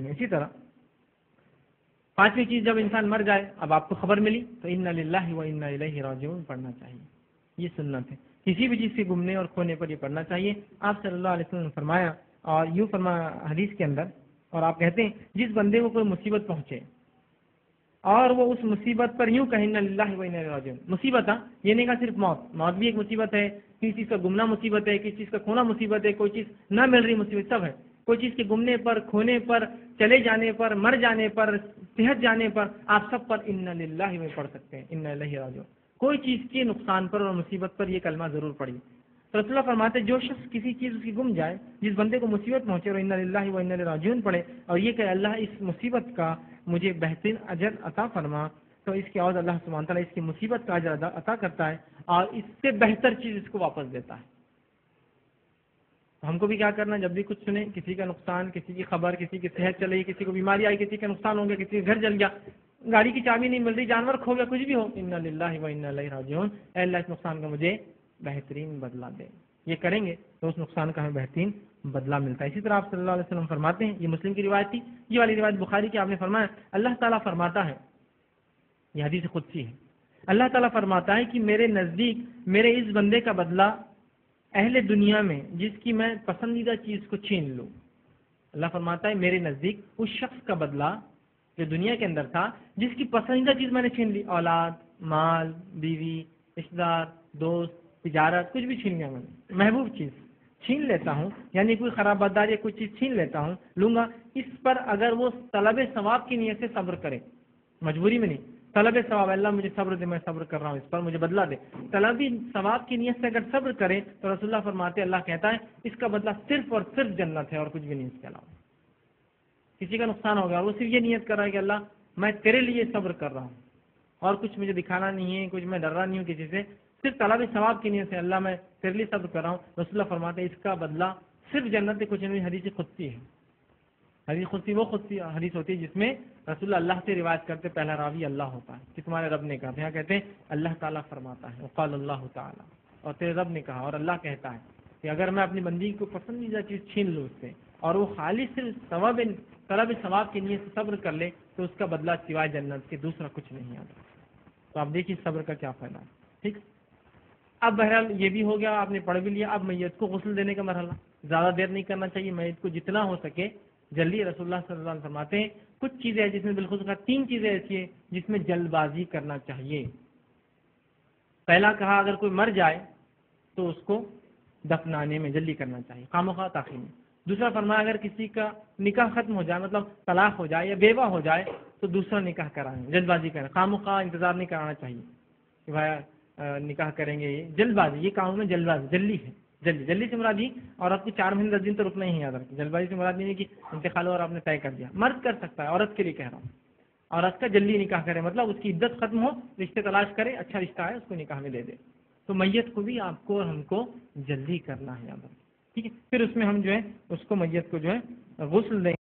میں. اسی طرح پانچویں چیز، جب انسان مر جائے اب آپ کو خبر ملی تو انا للہ و انا الیہ راجعون پڑھنا چاہیے. یہ سنت ہے، کسی بھی چیز کے گمنے اور کھونے پر یہ پڑھنا چاہیے. آپ صلی اللہ علیہ وسلم نے فرمایا اور یوں فرمایا حدیث کے اندر، اور آپ کہتے ہیں جس بندے کو کوئی مصیبت پہنچے اور وہ اس مصیبت پر یوں کہیں انا للہ و انا الیہ راجعون. مصیبت یہ نہیں کہا صرف موت بھی ایک مصیبت ہے، کسی چیز کا گمنا مصیبت ہے، کسی چیز کا کھونا مصیبت ہے، کوئی چیز نہ مل رہی مصیبت، سب ہے. کوئی چیز کے گمنے پر، کھونے پر، چلے جانے پر، مر جانے پر، صحت جانے پر، آپ سب پر انا للہ میں پڑھ سکتے ہیں انا الیہ راجعون. کوئی چیز کے نقصان پر اور مصیبت پر یہ کلمہ ضرور پڑھیے. تو رسول اللہ فرماتے جو شخص کسی چیز اس کی گم جائے، جس بندے کو مصیبت پہنچے اور انا للہ و انا الیہ راجعون پڑھے اور یہ کہ اللہ اس مصیبت کا مجھے بہترین اجر عطا فرما، تو اس کے عوض اللہ سبحانہ تعالیٰ اس کی مصیبت کا اجر عطا کرتا ہے اور اس سے بہتر چیز اس کو واپس دیتا ہے. ہم کو بھی کیا کرنا، جب بھی کچھ سنیں، کسی کا نقصان، کسی کی خبر، کسی کی صحت چلی گئی، کسی کو بیماری آئی، کسی کا نقصان ہو گیا، کسی کا گھر جل گیا، گاڑی کی چابی نہیں مل رہی، جانور کھو گیا، کچھ بھی ہو، انا للہ و انا الیہ راجعون، اے اللہ اس نقصان کا مجھے بہترین بدلہ دے. یہ کریں گے تو اس نقصان کا ہمیں بہترین بدلہ ملتا ہے. اسی طرح آپ صلی اللہ علیہ وسلم فرماتے ہیں، یہ مسلم کی روایت تھی، یہ والی روایت بخاری کی، آپ نے فرمایا اللہ تعالیٰ فرماتا ہے، یہ حدیث قدسی ہے، اللہ تعالیٰ فرماتا ہے کہ میرے نزدیک میرے اس بندے کا بدلہ اہل دنیا میں جس کی میں پسندیدہ چیز کو چھین لوں. اللہ فرماتا ہے میرے نزدیک اس شخص کا بدلہ جو دنیا کے اندر تھا، جس کی پسندیدہ چیز میں نے چھین لی، اولاد، مال، بیوی، رشتہ دار، دوست، تجارت، کچھ بھی چھین لیا، میں نے محبوب چیز چھین لیتا ہوں، یعنی کوئی خراب بدار یا کوئی چیز چھین لیتا ہوں، لوں گا، اس پر اگر وہ طلب ثواب کی نیت سے صبر کرے، مجبوری میں نہیں، طلب ثواب، اللہ مجھے صبر دے، میں صبر کر رہا ہوں، اس پر مجھے بدلہ دے، طلب ثواب کی نیت سے اگر صبر کرے تو رسول اللہ فرماتے، اللہ کہتا ہے اس کا بدلہ صرف اور صرف جنت ہے اور کچھ بھی نہیں اس کے علاوہ. کسی کا نقصان ہو گیا اور وہ صرف یہ نیت کر رہا ہے کہ اللہ میں تیرے لیے صبر کر رہا ہوں اور کچھ مجھے دکھانا نہیں ہے، کچھ میں ڈر رہا نہیں ہوں کسی سے، صرف طلب ثواب کی نیت سے اللہ میں تیرے لیے صبر کر رہا ہوں، رسول اللہ فرماتے اس کا بدلہ صرف جنت سے کچھ نہیں. حدیث قدسی ہے. حدیث قدسی وہ قدسی حدیث ہوتی ہے جس میں رسول اللہ سے روایت کرتے پہلا راوی اللہ ہوتا ہے کہ تمہارے رب نے کہا. یہاں کہتے ہیں اللہ تعالیٰ فرماتا ہے، وقال اللہ تعالیٰ، اور تیرے رب نے کہا، اور اللہ کہتا ہے کہ اگر میں اپنی بندی کو پسندیدہ چیز چھین لوں اس سے اور وہ خالص صرف طلب ثواب کی نیت سے صبر کر لے تو اس کا بدلہ سوائے جنت کے دوسرا کچھ نہیں آتا. تو آپ دیکھیے صبر کا کیا فائدہ ہے. ٹھیک، اب بہرحال یہ بھی ہو گیا، آپ نے پڑھ بھی لیا. اب میت کو غسل دینے کا مرحلہ، زیادہ دیر نہیں کرنا چاہیے، میت کو جتنا ہو سکے جلدی. رسول اللہ صلی اللہ علیہ وسلم فرماتے ہیں کچھ چیزیں جس میں بالخصوص تین چیزیں ایسی ہیں جس میں جلد بازی کرنا چاہیے. پہلا کہا اگر کوئی مر جائے تو اس کو دفنانے میں جلدی کرنا چاہیے، خواہ تاخیر میں. دوسرا فرمایا اگر کسی کا نکاح ختم ہو جائے، مطلب طلاق ہو جائے یا بیوہ ہو جائے تو دوسرا نکاح کرائیں، جلد بازی کریں، خواہ انتظار نہیں کرانا چاہیے کہ بھائی نکاح کریں گے. یہ جلد بازی، یہ کاموں میں جلد بازی، جلدی ہے. جلدی سے مراد یہ عورت کو 4 مہینے 10 دن تو رکنا ہی ہے. یاد رکھیں جلد بازی سے مراد نہیں ہے کہ انتقال اور آپ نے طے کر دیا. مرد کر سکتا ہے، عورت کے لیے کہہ رہا ہوں، عورت کا جلدی نکاح کرے، مطلب اس کی عدت ختم ہو، رشتے تلاش کرے، اچھا رشتہ ہے اس کو نکاح میں دے دے. تو میت کو بھی آپ کو اور ہم کو جلدی کرنا ہے. یاد رکھیں ٹھیک ہے. پھر اس میں ہم جو ہے اس کو میت کو جو ہے غسل دیں.